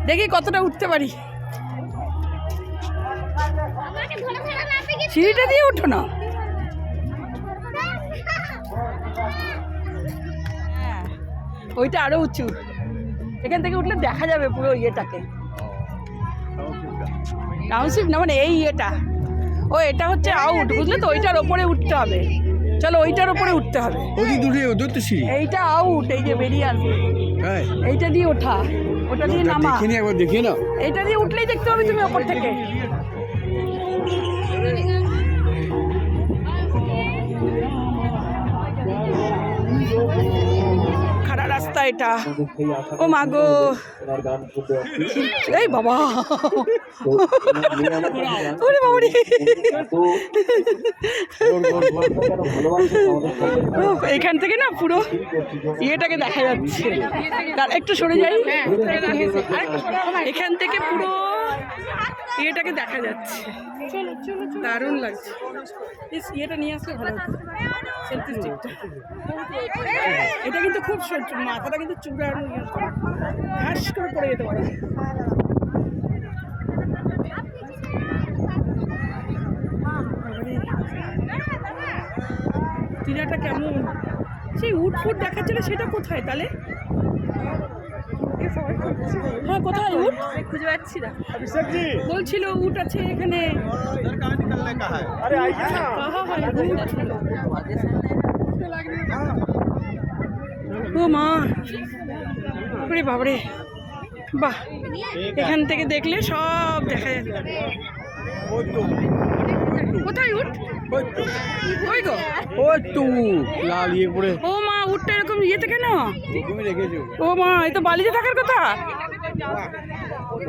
দেখি কতটা উঠতে পারি। সিঁড়িটা দিয়ে উঠো না। হ্যাঁ, ওইটা আরো উঁচু। এখান থেকে উঠলে দেখা যাবে পুরো ইয়েটাকে। টাউনশিপ না, মানে এই ইয়েটা। ও এটা হচ্ছে আউট, বুঝলে তো? ওইটার ওপরে উঠতে হবে। চলো ওইটার ওপরে উঠতে হবে। এইটা আউট, এই যে বেরিয়ে আসবে। এইটা দিয়ে ওঠা, ওটা দিয়ে নামা। দেখি না, এইটা দিয়ে উঠলেই দেখতে পাবে তুমি ওপর থেকে। খাড়া রাস্তা এটা। ও মা গো, এই বাবা, ওরে বাবা রে। এইখান থেকে না পুরো ইয়েটাকে দেখা যাচ্ছে। একটু সরে যাই, এখান থেকে পুরো ইয়েটাকে দেখা যাচ্ছে। দারুণ লাগছে। ইয়েটা নিয়ে আসলে ভালো হতো, সেলফি স্টিকটা। এটা কিন্তু খুব মাথাটা কিন্তু চূড়ানো, ঘাস করে পড়ে যেতে পারে। টিলাটা কেমন, সেই উট ফুট দেখাচ্ছিল, সেটা কোথায় তাহলে? হ্যাঁ, কোথায় উট খুঁজে পাচ্ছি না। বলছিল উট আছে এখানে। ও মা, ওরে বাবরে, বাহ, এখান থেকে দেখলে সব দেখা যাবে। কোথায় উট? ওই গো, ওই তো লাল ইয়ে পড়ে। ও মা, উটটা এরকম ইয়েতে কেন? ও মা, এই তো বালিতে থাকার কথা।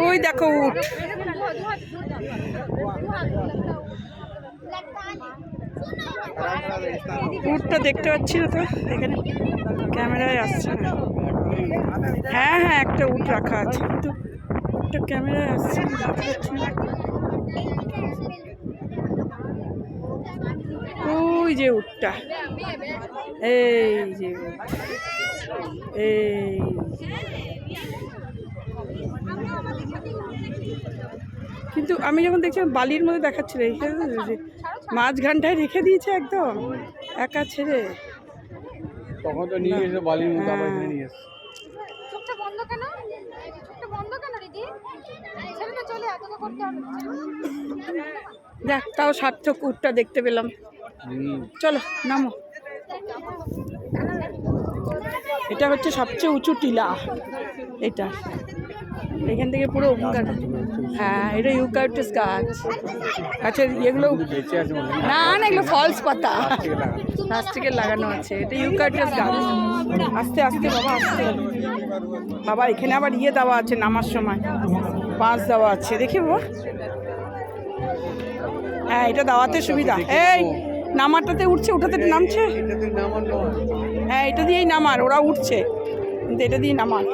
ওই দেখো উট। উটটা দেখতে পাচ্ছি না তো, এখানে ক্যামেরায় আসছে না। হ্যাঁ হ্যাঁ, একটা উট রাখা আছে, কিন্তু উটটা ক্যামেরায় আসছে না, দেখতে পাচ্ছি না। ওই যে উটটা, এই যে এই, কিন্তু আমি যখন দেখছিলাম বালির মধ্যে দেখাচ্ছিল, মাঝখানটায় রেখে দিয়েছে একদম একা ছেড়ে। তখন তো নিয়ে এসে বালির মধ্যে আবার এখানে নিয়ে এসে। চোখটা বন্ধ কেন? চোখটা বন্ধ কেন দিদি? ছেলেটা চলে এত করতে হবে। দেখ, তাও সার্থক উটটা দেখতে পেলাম। চলো নামো। এটা হচ্ছে সবচেয়ে উঁচু টিলা এটা। এখান থেকে পুরো, হ্যাঁ, এটা ইউক্যালিপটাস গাছ। আচ্ছা, এগুলো না না, এগুলো ফলস পাতা, প্লাস্টিকের লাগানো আছে। এটা ইউক্যালিপটাস গাছ। আস্তে আস্তে বাবা, আস্তে বাবা। এখানে আবার ইয়ে দেওয়া আছে, নামার সময় বাঁশ দেওয়া আছে, দেখি বাবা। হ্যাঁ, এটা দাওয়াতে সুবিধা। এই নামারটাতে উঠছে, ওটাতে নামছে। হ্যাঁ, এটা দিয়েই নামার, ওরা উঠছে, কিন্তু এটা দিয়ে নামার।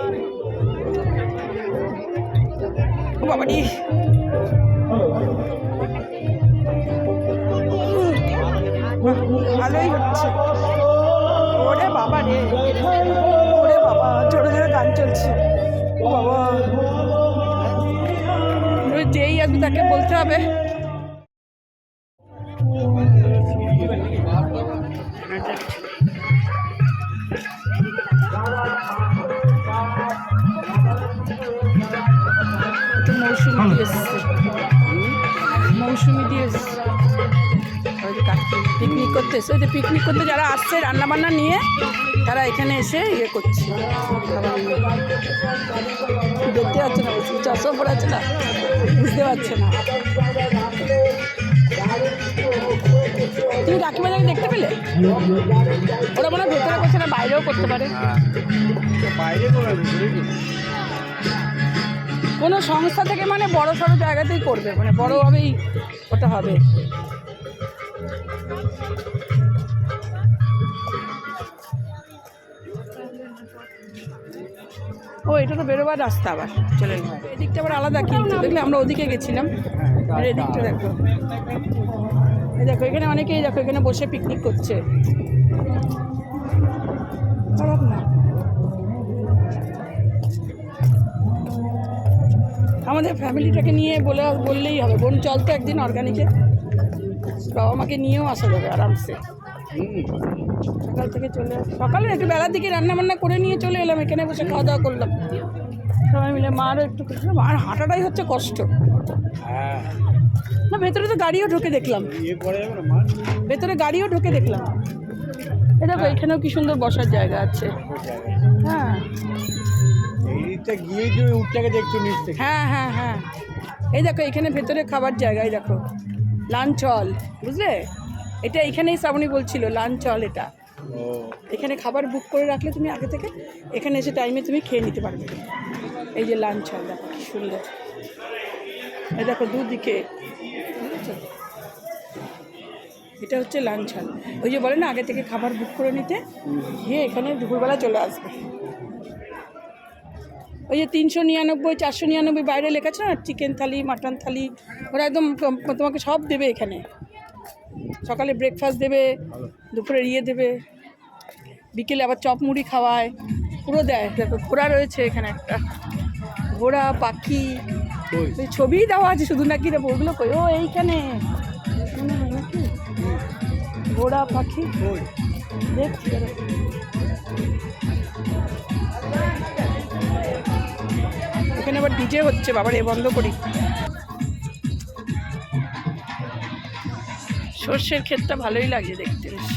ও বাবারি, ভালোই হচ্ছে। ওরে বাবা রে, ওরে বাবা, জোরে জোরে গান চলছে। ও বাবা, যেই আসবে তাকে বলতে হবে। মৌসুমি দিয়ে এসছে, মৌসুমি দিয়ে এসছে। পিকনিক করতে এসে, ওই যে পিকনিক করতে যারা আসছে রান্নাবান্না নিয়ে, তারা এখানে এসে ইয়ে করছে। দেখতে পাচ্ছে না, চশমা পড়ে আছে না, বুঝতে পারছে না। তুমি কাকিমা যাকে দেখতে পেলে? ওরা মনে হয় ভেতরে করছে না, বাইরেও করতে পারে। কোনো সংস্থা থেকে, মানে বড় সড়ো জায়গাতেই করবে, মানে বড়োভাবেই ওটা হবে। ও এটা তো বেরোবার রাস্তা আবার চলে গেল। এদিকটা আবার আলাদা কিন্তু দেখলে আমরা ওদিকে গেছিলাম। আর এদিকটা দেখো, এই দেখো এখানে অনেকেই দেখো এখানে বসে পিকনিক করছে। খারাপ না। আমাদের ফ্যামিলিটাকে নিয়ে বললেই হবে, বোন চল তো একদিন অর্গানিকে, বাবা মাকে নিয়েও আসা যাবে আরামসে। সকাল থেকে সকালে একটু বেলার দিকে রান্না বান্না করে নিয়ে চলে এলাম, এখানে বসে খাওয়া দাওয়া করলাম সবাই মিলে। মারও একটু আর হাঁটাটাই হচ্ছে কষ্ট। হ্যাঁ না ভেতরে তো গাড়িও ঢুকে দেখলাম, ভেতরে গাড়িও ঢুকে দেখলাম। এ দেখো এখানেও কি সুন্দর বসার জায়গা আছে। হ্যাঁ এইটা গিয়ে তুমি উঠটাকে দেখছো নিচ থেকে। হ্যাঁ হ্যাঁ হ্যাঁ, এই দেখো এখানে ভেতরে খাবার জায়গায় দেখো লাঞ্চ হল, বুঝলে? এটা এখানেই শ্রাবণী বলছিল লাঞ্চ হল এটা। ও এখানে খাবার বুক করে রাখলে তুমি আগে থেকে এখানে এসে টাইমে তুমি খেয়ে নিতে পারবে। এই যে লাঞ্চ হল দেখো কি সুন্দর, এই দেখো দুদিকে, বুঝেছো? এটা হচ্ছে লাঞ্চ হল। ওই যে বলে না আগে থেকে খাবার বুক করে নিতে, গিয়ে এখানে দুপুরবেলা চলে আসবে। ওই যে 399 499 বাইরে লেখা আছে না, চিকেন থালি মাটন থালি, ওরা একদম তোমাকে সব দেবে এখানে। সকালে ব্রেকফাস্ট দেবে, দুপুরে দেবে, বিকেলে আবার চপ মুড়ি খাওয়ায়, পুরো দেয়। দেখো ঘোড়া রয়েছে এখানে একটা, ঘোড়া পাখি ওই ছবি দেওয়া আছে শুধু, নাকি দেবো ওগুলো কই? ও এইখানে নাকি ঘোড়া পাখি দেখছি। এখানে আবার ডিজে হচ্ছে, বাবার এ বন্ধ করি। সর্ষের ক্ষেতটা ভালোই লাগে দেখতে বেশ।